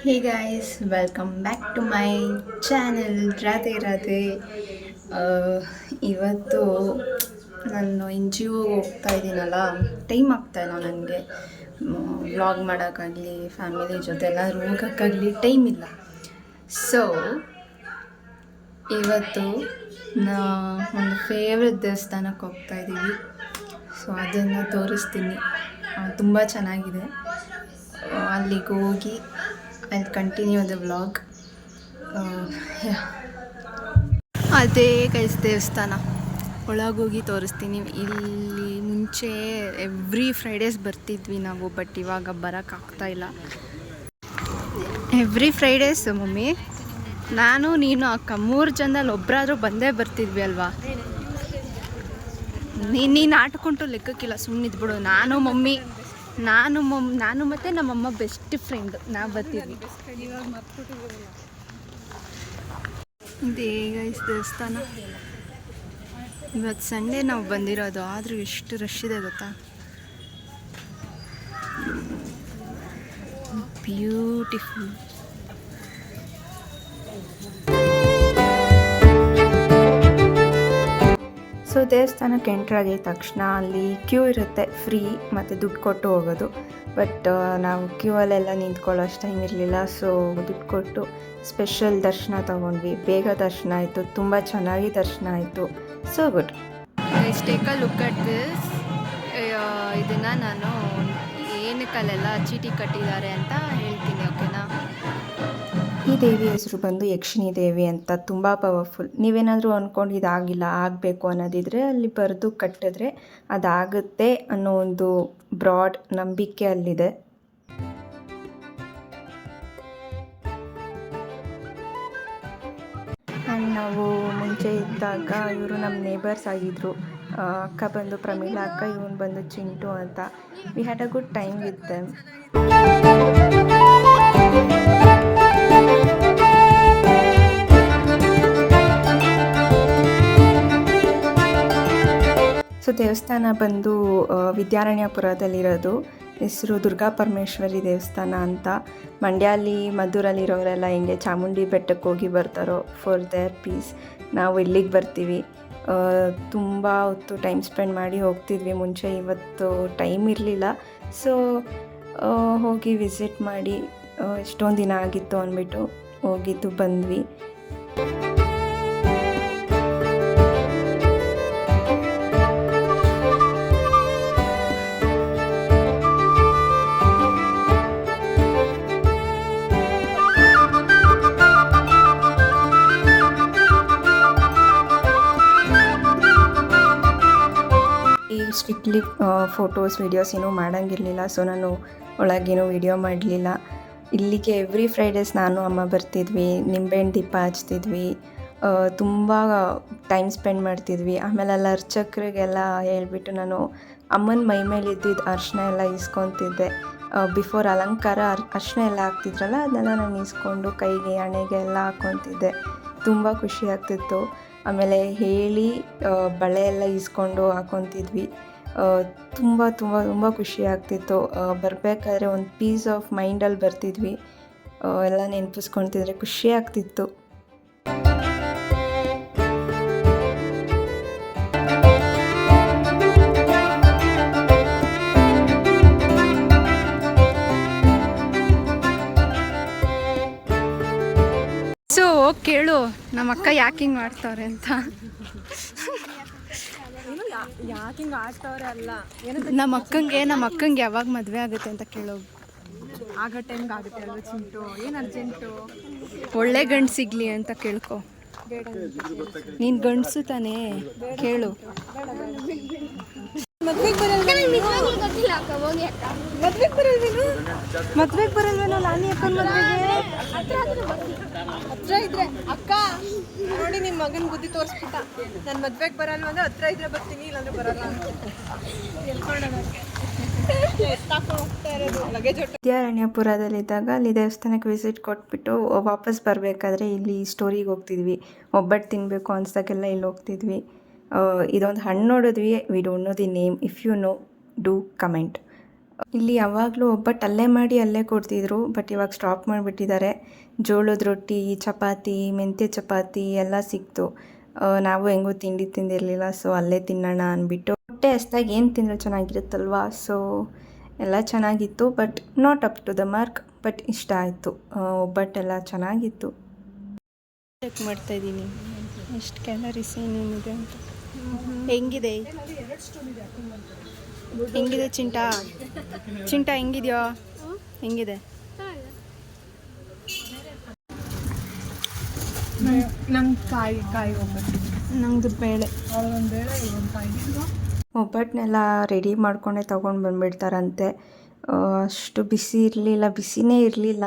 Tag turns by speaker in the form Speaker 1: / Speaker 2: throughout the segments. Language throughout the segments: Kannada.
Speaker 1: Hey guys, welcome back to my channel Radhe Radhe. ಇವತ್ತು ನಾನು ಎನ್ ಜಿ ಒಗೆ ಹೋಗ್ತಾ ಇದ್ದೀನಲ್ಲ, ಟೈಮ್ ಆಗ್ತಾಯಿಲ್ಲ ನನಗೆ ವ್ಲಾಗ್ ಮಾಡೋಕ್ಕಾಗಲಿ ಫ್ಯಾಮಿಲಿ ಜೊತೆ ಎಲ್ಲಾದ್ರೂ ಹೋಗೋಕ್ಕಾಗಲಿ ಟೈಮ್ ಇಲ್ಲ. ಸೊ ಇವತ್ತು ನಾ ಒಂದು ಫೇವ್ರೆಟ್ ದೇವಸ್ಥಾನಕ್ಕೆ ಹೋಗ್ತಾ ಇದ್ದೀವಿ. ಸೊ ಅದನ್ನು ತೋರಿಸ್ತೀನಿ, ತುಂಬ ಚೆನ್ನಾಗಿದೆ. ಅಲ್ಲಿಗೆ ಹೋಗಿ I'll continue the vlog. ಅದೇ ಗೈಸ್ ದೇವಸ್ಥಾನ ಒಳಗೋಗಿ ತೋರಿಸ್ತೀನಿ. ಇಲ್ಲಿ ಮುಂಚೆ ಎವ್ರಿ ಫ್ರೈಡೇಸ್ ಬರ್ತಿದ್ವಿ ನಾವು, ಬಟ್ ಇವಾಗ ಬರೋಕ್ಕಾಗ್ತಾಯಿಲ್ಲ. ಎವ್ರಿ ಫ್ರೈಡೇಸ್ ಮಮ್ಮಿ, ನಾನು ನೀನು ಅಕ್ಕ 3 ಜನದಲ್ಲಿ ಒಬ್ಬರಾದರೂ ಬಂದೇ ಬರ್ತಿದ್ವಿ ಅಲ್ವಾ. ನೀನು ಆಟ್ಕೊಂಡು ಲೆಕ್ಕಕ್ಕಿಲ್ಲ, ಸುಮ್ಮನಿದ್ಬಿಡು. ನಾನು ಮತ್ತು ನಮ್ಮಮ್ಮ ಬೆಸ್ಟ್ ಫ್ರೆಂಡ್, ನಾವು ಬರ್ತಿದ್ವಿ. ಇದೇ ಗೈಸ್ ದೇವಸ್ಥಾನ. ಇವತ್ತು ಸಂಡೇ ನಾವು ಬಂದಿರೋದು, ಆದರೂ ಎಷ್ಟು ರಶ್ ಇದೆ ಗೊತ್ತಾ. ಬ್ಯೂಟಿಫುಲ್. ಸೊ ದೇವಸ್ಥಾನಕ್ಕೆ ಎಂಟ್ರ್ ಆಗಿದ ತಕ್ಷಣ ಅಲ್ಲಿ ಕ್ಯೂ ಇರುತ್ತೆ, ಫ್ರೀ ಮತ್ತು ದುಡ್ಡು ಕೊಟ್ಟು ಹೋಗೋದು. ಬಟ್ ನಾವು ಕ್ಯೂ ಅಲ್ಲೆಲ್ಲ ನಿಂತ್ಕೊಳ್ಳೋ ಅಷ್ಟು ಟೈಮ್ ಇರಲಿಲ್ಲ. ಸೊ ದುಡ್ಡು ಕೊಟ್ಟು ಸ್ಪೆಷಲ್ ದರ್ಶನ ತೊಗೊಂಡ್ವಿ. ಬೇಗ ದರ್ಶನ ಆಯಿತು, ತುಂಬ ಚೆನ್ನಾಗಿ ದರ್ಶನ ಆಯಿತು. So good. Take a look at this. ಇದನ್ನು ನಾನು ಏನಕ್ಕಲ್ಲೆಲ್ಲ ಚೀಟಿ ಕಟ್ಟಿದ್ದಾರೆ ಅಂತ ಹೇಳ್ತೀನಿ, ಓಕೆನಾ. ಈ ದೇವಿ ಹೆಸರು ಬಂದು ಯಕ್ಷಿಣಿ ದೇವಿ ಅಂತ, ತುಂಬ ಪವರ್ಫುಲ್. ನೀವೇನಾದರೂ ಅಂದ್ಕೊಂಡು ಇದಾಗಿಲ್ಲ ಆಗಬೇಕು ಅನ್ನೋದಿದ್ರೆ ಅಲ್ಲಿ ಬರೆದು ಕಟ್ಟಿದ್ರೆ ಅದಾಗುತ್ತೆ ಅನ್ನೋ ಒಂದು ಬ್ರಾಡ್ ನಂಬಿಕೆ ಅಲ್ಲಿದೆ. ಆ್ಯಂಡ್ ನಾವು ಮುಂಚೆ ಇದ್ದಾಗ ಇವರು ನಮ್ಮ ನೇಬರ್ಸ್ ಆಗಿದ್ದರು. ಅಕ್ಕ ಬಂದು ಪ್ರಮೀಳಾ ಅಕ್ಕ, ಇವನು ಬಂದು ಚಿಂಟು ಅಂತ. We had a good time with them. So ದೇವಸ್ಥಾನ ಬಂದು ವಿದ್ಯಾರಣ್ಯಪುರದಲ್ಲಿರೋದು. ಹೆಸರು ದುರ್ಗಾ ಪರಮೇಶ್ವರಿ ದೇವಸ್ಥಾನ ಅಂತ. ಮಂಡ್ಯಲ್ಲಿ ಮದ್ದೂರಲ್ಲಿರೋರೆಲ್ಲ ಹಿಂಗೆ ಚಾಮುಂಡಿ ಬೆಟ್ಟಕ್ಕೆ ಹೋಗಿ ಬರ್ತಾರೋ ಫಾರ್ ದೇರ್ ಪೀಸ್. ನಾವು ಇಲ್ಲಿಗೆ ಬರ್ತೀವಿ. ತುಂಬ ಹೊತ್ತು ಟೈಮ್ ಸ್ಪೆಂಡ್ ಮಾಡಿ ಹೋಗ್ತಿದ್ವಿ ಮುಂಚೆ. ಇವತ್ತು ಟೈಮ್ ಇರಲಿಲ್ಲ, ಸೊ ಹೋಗಿ ವಿಸಿಟ್ ಮಾಡಿ ಎಷ್ಟೊಂದು ದಿನ ಆಗಿತ್ತು ಅಂದ್ಬಿಟ್ಟು ಹೋಗಿದ್ದು ಬಂದ್ವಿ. ಸ್ಟ್ರಿಕ್ಟ್ಲಿ ಫೋಟೋಸ್ ವೀಡಿಯೋಸ್ ಏನೂ ಮಾಡೋಂಗಿರಲಿಲ್ಲ. ಸೊ ನಾನು ಒಳಗೇನೂ ವೀಡಿಯೋ ಮಾಡಲಿಲ್ಲ. ಇಲ್ಲಿಗೆ ಎವ್ರಿ ಫ್ರೈಡೇಸ್ ನಾನು ಅಮ್ಮ ಬರ್ತಿದ್ವಿ, ನಿಂಬೆಹಣ್ಣು ದೀಪ ಹಚ್ತಿದ್ವಿ, ತುಂಬ ಟೈಮ್ ಸ್ಪೆಂಡ್ ಮಾಡ್ತಿದ್ವಿ. ಆಮೇಲೆ ಅಲ್ಲಿ ಅರ್ಚಕರಿಗೆಲ್ಲ ಹೇಳ್ಬಿಟ್ಟು ನಾನು ಅಮ್ಮನ ಮೈ ಮೇಲೆ ಇದ್ದಿದ್ದು ಅರಿಶಿನ ಎಲ್ಲ ಇಸ್ಕೊತಿದ್ದೆ. ಬಿಫೋರ್ ಅಲಂಕಾರ ಅರಿಶಿನ ಎಲ್ಲ ಹಾಕ್ತಿದ್ರಲ್ಲ, ಅದನ್ನೆಲ್ಲ ನಾನು ಇಸ್ಕೊಂಡು ಕೈಗೆ ಹಣೆಗೆ ಎಲ್ಲ ಹಾಕ್ಕೊತಿದ್ದೆ. ತುಂಬ ಖುಷಿ ಆಗ್ತಿತ್ತು. ಆಮೇಲೆ ಹೇಳಿ ಬಳೆ ಎಲ್ಲ ಇಸ್ಕೊಂಡು ಹಾಕ್ಕೊತಿದ್ವಿ. ತುಂಬ ತುಂಬ ತುಂಬ ಖುಷಿ ಆಗ್ತಿತ್ತು. ಬರಬೇಕಾದ್ರೆ ಒಂದು ಪೀಸ್ ಆಫ್ ಮೈಂಡಲ್ಲಿ ಬರ್ತಿದ್ವಿ. ಎಲ್ಲ ನೆನಪಿಸ್ಕೊತಿದ್ರೆ ಖುಷಿ ಆಗ್ತಿತ್ತು. ಸೊ ಕೇಳು ನಮ್ಮ ಅಕ್ಕ ಯಾಕೆ ಹಿಂಗೆ ಮಾಡ್ತಾವ್ರೆ ಅಂತ. ನಮ್ಮ ಅಕ್ಕಂಗೆ ಯಾವಾಗ ಮದುವೆ ಆಗುತ್ತೆ ಅಂತ ಕೇಳೋ.
Speaker 2: ಆಗೋ ಟೈಮ್ಗೆ ಆಗುತ್ತೆ ಅಲ್ವ ಚಿಂಟು, ಏನು ಅರ್ಜೆಂಟು.
Speaker 1: ಒಳ್ಳೆ ಗಂಡು ಸಿಗಲಿ ಅಂತ ಕೇಳ್ಕೊ. ನೀನು ಗಂಡಸು ತಾನೇ, ಕೇಳು.
Speaker 2: ಮದ್ವೆಗೆ ಬರಲ್ವೇನೋ ಲಾನಿ ಅಕ್ಕನ ಮದ್ವೆಗೆ. ಹತ್ರ ಇದ್ರೆ ಅಕ್ಕ ನೋಡಿ, ನಿಮ್ಮ ಮಗನ ಬುದ್ಧಿ ತೋರಿಸ್ಬಿಟ್ಟ. ನನ್ನ ಮದ್ವೆಗೆ ಬರಲ್ವ ಅಂದ್ರೆ ಹತ್ರ ಇದ್ರೆ ಬರ್ತೀನಿ, ಇಲ್ಲಾಂದ್ರೆ ಬರಲ್ಲ ಅಂತ.
Speaker 1: ವಿದ್ಯಾರಣ್ಯಪುರದಲ್ಲಿದ್ದಾಗ ಅಲ್ಲಿ ದೇವಸ್ಥಾನಕ್ಕೆ ವಿಸಿಟ್ ಕೊಟ್ಬಿಟ್ಟು ವಾಪಸ್ ಬರಬೇಕಾದ್ರೆ ಇಲ್ಲಿ ಸ್ಟೋರಿಗೆ ಹೋಗ್ತಿದ್ವಿ. ಒಬ್ಬಟ್ಟು ತಿನ್ನಬೇಕು ಅನ್ಸ್ದಾಗೆಲ್ಲ ಇಲ್ಲಿ ಹೋಗ್ತಿದ್ವಿ. ಇದೊಂದು ಹಣ್ಣು ನೋಡಿದ್ವಿ. We don't know the name. If you know, do comment. ಇಲ್ಲಿ ಯಾವಾಗಲೂ ಒಬ್ಬಟ್ಟು ಅಲ್ಲೇ ಮಾಡಿ ಅಲ್ಲೇ ಕೊಡ್ತಿದ್ರು, ಬಟ್ ಇವಾಗ ಸ್ಟಾಪ್ ಮಾಡಿಬಿಟ್ಟಿದ್ದಾರೆ. ಜೋಳದ ರೊಟ್ಟಿ, ಚಪಾತಿ, ಮೆಂತ್ಯ ಚಪಾತಿ ಎಲ್ಲ ಸಿಕ್ತು. ನಾವು ಹೆಂಗೂ ತಿಂಡಿ ತಿಂದಿರಲಿಲ್ಲ, ಸೊ ಅಲ್ಲೇ ತಿನ್ನೋಣ ಅಂದ್ಬಿಟ್ಟು. ಹೊಟ್ಟೆ ಹಸ್ದಾಗಿ ಏನು ತಿಂದರೆ ಚೆನ್ನಾಗಿರುತ್ತಲ್ವಾ, ಸೊ ಎಲ್ಲ ಚೆನ್ನಾಗಿತ್ತು, but not up to the mark, but ಇಷ್ಟ ಆಯಿತು. ಒಬ್ಬಟ್ಟೆಲ್ಲ ಚೆನ್ನಾಗಿತ್ತು. ಚೆಕ್ ಮಾಡ್ತಾಯಿದ್ದೀನಿ ಎಷ್ಟು ಕ್ಯಾಲರೀಸ್ ಏನೇನಿದೆ ಅಂತ. ಹೆಂಗಿದೆ ಹೆಂಗಿದೆ ಚಿಂಟಾ ಹೆಂಗಿದೆಯೋ ಹೆಂಗಿದೆ?
Speaker 2: ನಂಗೆ ಕಾಯಿ ಒಬ್ಬಟ್ಟು,
Speaker 1: ನಮ್ಮದು ಬೇಳೆ.
Speaker 2: ಒಂದು ಬೇಳೆ ಒಂದು ಕಾಯಿ.
Speaker 1: ಒಬ್ಬಟ್ಟನ್ನೆಲ್ಲ ರೆಡಿ ಮಾಡ್ಕೊಂಡೆ ತೊಗೊಂಡು ಬಂದುಬಿಡ್ತಾರಂತೆ. ಅಷ್ಟು ಬಿಸಿ ಇರಲಿಲ್ಲ, ಬಿಸಿನೇ ಇರಲಿಲ್ಲ.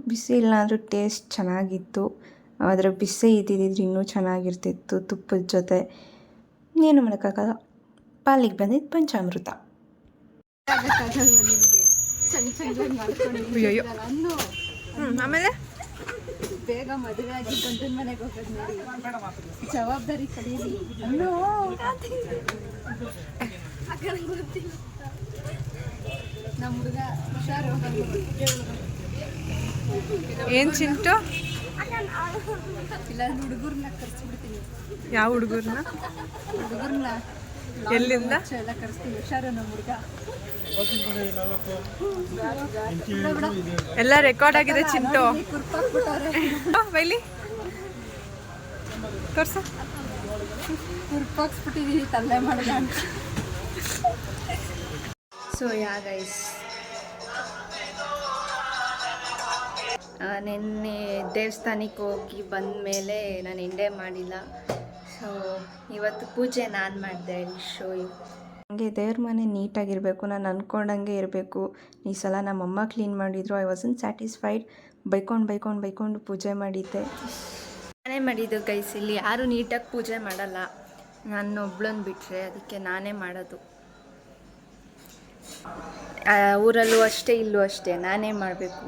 Speaker 1: ಬಿಸಿ ಇಲ್ಲ ಅಂದರೂ ಟೇಸ್ಟ್ ಚೆನ್ನಾಗಿತ್ತು. ಅದರ ಬಿಸಿ ಇದ್ದಿದ್ರೆ ಇನ್ನೂ ಚೆನ್ನಾಗಿರ್ತಿತ್ತು ತುಪ್ಪದ ಜೊತೆ. ಏನು ಮಾಡೋಕ್ಕಾಗಲ್ಲ, ಪಾಲಿಗೆ ಬಂದಿದ್ದು ಪಂಚಾಮೃತ.
Speaker 2: ಆಮೇಲೆ
Speaker 3: ಬೇಗ ಮದುವೆ ಆಗಿ ಗಂಡನ ಮನೆಗೆ ಹೋಗೋದು ನೋಡಿ, ಜವಾಬ್ದಾರಿ ಕಲಿಯಲಿ. ನಮ್ಮ ಹುಡುಗ ಹುಷಾರು.
Speaker 2: ಏನು ಚಿಂಟು?
Speaker 3: ಇಲ್ಲ ಹುಡುಗರ್ನ ಕರ್ಸ್ಬಿಡ್ತೀನಿ.
Speaker 2: ಯಾವ ಹುಡುಗರ್ನ?
Speaker 3: ಹುಡುಗರ್ನ
Speaker 2: ಎಲ್ಲಿಂದ
Speaker 3: ಎಲ್ಲ ಕರ್ಸ್ತೀನಿ. ಹುಷಾರು ನಮ್ಮ ಹುಡುಗ.
Speaker 2: ಎಲ್ಲ ರೆಕಾರ್ಡ್ ಆಗಿದೆ ಚಿಂಟು. ಬೈಲಿ ತೋರ್ಸ.
Speaker 3: ಕುರ್ಪಾಕ್ಸ್ಬಿಟ್ಟಿದೀನಿ ತಲ್ಲೆ ಮಾಡಿದ ಅಂತ.
Speaker 1: ಸೊ ಗೈಸ್, ನಿನ್ನೆ ದೇವಸ್ಥಾನಕ್ಕೆ ಹೋಗಿ ಬಂದ ಮೇಲೆ ನಾನು ಎಂಡೇ ಮಾಡಿಲ್ಲ. ಸೊ ಇವತ್ತು ಪೂಜೆ ನಾನು ಮಾಡಿದೆ. Show you. ನನಗೆ ದೇವ್ರ ಮನೆ ನೀಟಾಗಿರಬೇಕು, ನಾನು ಅಂದ್ಕೊಂಡಂಗೆ ಇರಬೇಕು. ಈ ಸಲ ನಮ್ಮಮ್ಮ ಕ್ಲೀನ್ ಮಾಡಿದ್ರು. I wasn't satisfied. ಬೈಕೊಂಡು ಪೂಜೆ ಮಾಡಿದ್ದೆ. ನಾನೇ ಮಾಡಿದ್ದು ಗೈಸ್. ಇಲ್ಲಿ ಯಾರು ನೀಟಾಗಿ ಪೂಜೆ ಮಾಡಲ್ಲ, ನಾನು ಒಬ್ಳನ್ನ ಬಿಟ್ಟರೆ. ಅದಕ್ಕೆ ನಾನೇ ಮಾಡೋದು. ಊರಲ್ಲೂ ಅಷ್ಟೇ, ಇಲ್ಲೂ ಅಷ್ಟೇ ನಾನೇ ಮಾಡಬೇಕು.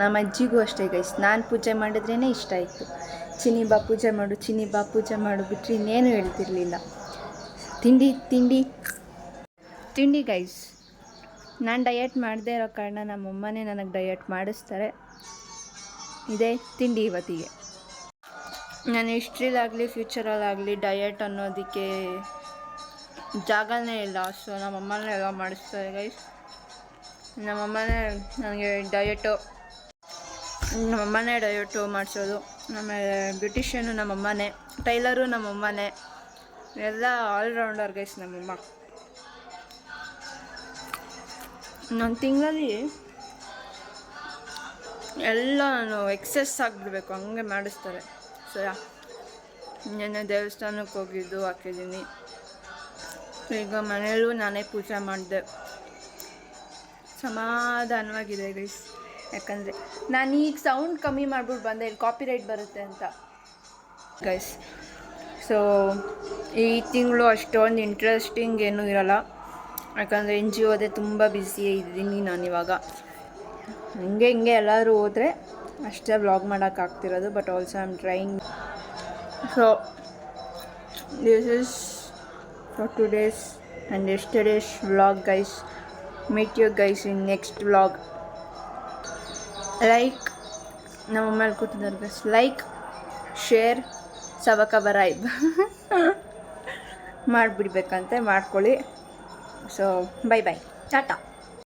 Speaker 1: ನಮ್ಮ ಅಜ್ಜಿಗೂ ಅಷ್ಟೇ ಗೈಸ್. ನಾನು ಪೂಜೆ ಮಾಡಿದ್ರೇ ಇಷ್ಟ ಆಯಿತು. ಚಿನ್ನಿ ಬಾ ಪೂಜೆ ಮಾಡು ಬಿಟ್ಟರೆ ಇನ್ನೇನು ಹೇಳ್ತಿರ್ಲಿಲ್ಲ. ತಿಂಡಿ ಗೈಸ್. ನಾನು ಡಯಟ್ ಮಾಡದೇ ಇರೋ ಕಾರಣ ನಮ್ಮಮ್ಮನೇ ನನಗೆ ಡಯಟ್ ಮಾಡಿಸ್ತಾರೆ. ಇದೇ ತಿಂಡಿ ಇವತ್ತಿಗೆ. ನಾನು ಹಿಸ್ಟ್ರಿಲಾಗಲಿ ಫ್ಯೂಚರಲ್ಲಾಗಲಿ ಡಯಟ್ ಅನ್ನೋದಕ್ಕೆ ಜಾಗನೇ ಇಲ್ಲ. ಸೊ ನಮ್ಮಮ್ಮನೇ ಎಲ್ಲ ಮಾಡಿಸ್ತಾರೆ ಗೈಸ್. ನಮ್ಮಮ್ಮನೇ ನನಗೆ ಡಯಟು ಮಾಡಿಸೋದು. ಆಮೇಲೆ ಬ್ಯೂಟಿಷಿಯನು ನಮ್ಮಮ್ಮನೇ, ಟೈಲರು ನಮ್ಮಮ್ಮನೇ, ಎಲ್ಲ ಆಲ್ರೌಂಡರ್ ಗೈಸ್ ನಮ್ಮಮ್ಮ. ಒಂದು ತಿಂಗಳಲ್ಲಿ ಎಲ್ಲ ನಾನು ಎಕ್ಸಸ್ ಆಗಿಬಿಡ್ಬೇಕು ಹಂಗೆ ಮಾಡಿಸ್ತಾರೆ. ಸೊ ನೆನ್ನೆ ದೇವಸ್ಥಾನಕ್ಕೆ ಹೋಗಿದ್ದು ಹಾಕಿದ್ದೀನಿ. ಈಗ ಮನೆಯಲ್ಲೂ ನಾನೇ ಪೂಜೆ ಮಾಡಿದೆ. ಸಮಾಧಾನವಾಗಿದೆ ಗೈಸ್. ಯಾಕಂದರೆ ನಾನು ಈಗ ಸೌಂಡ್ ಕಮ್ಮಿ ಮಾಡ್ಬಿಟ್ಟು ಬಂದೆ, ಇಲ್ಲಿ ಕಾಪಿರೈಟ್ ಬರುತ್ತೆ ಅಂತ ಗೈಸ್. ಸೊ ಈ ತಿಂಗಳು ಅಷ್ಟೊಂದು ಇಂಟ್ರೆಸ್ಟಿಂಗ್ ಏನೂ ಇರೋಲ್ಲ, ಯಾಕಂದರೆ NGO ತುಂಬ ಬ್ಯುಸಿ ಇದ್ದೀನಿ ನಾನಿವಾಗ. ಹಿಂಗೆ ಎಲ್ಲರೂ ಹೋದರೆ ಅಷ್ಟೇ ವ್ಲಾಗ್ ಮಾಡೋಕ್ಕಾಗ್ತಿರೋದು. But also I am trying. So this is for today's and yesterday's vlog guys. Meet you guys in next vlog. Like, ನಮ್ಮ ಮೇಲೆ ಕೂತಿದ್ದಾರೆ ಗೈಸ್. ಲೈಕ್, ಶೇರ್, ಸಬ್ಸ್ಕ್ರೈಬ್ ಮಾಡಿಬಿಡ್ಬೇಕಂತೆ, ಮಾಡ್ಕೊಳ್ಳಿ. So bye Tata.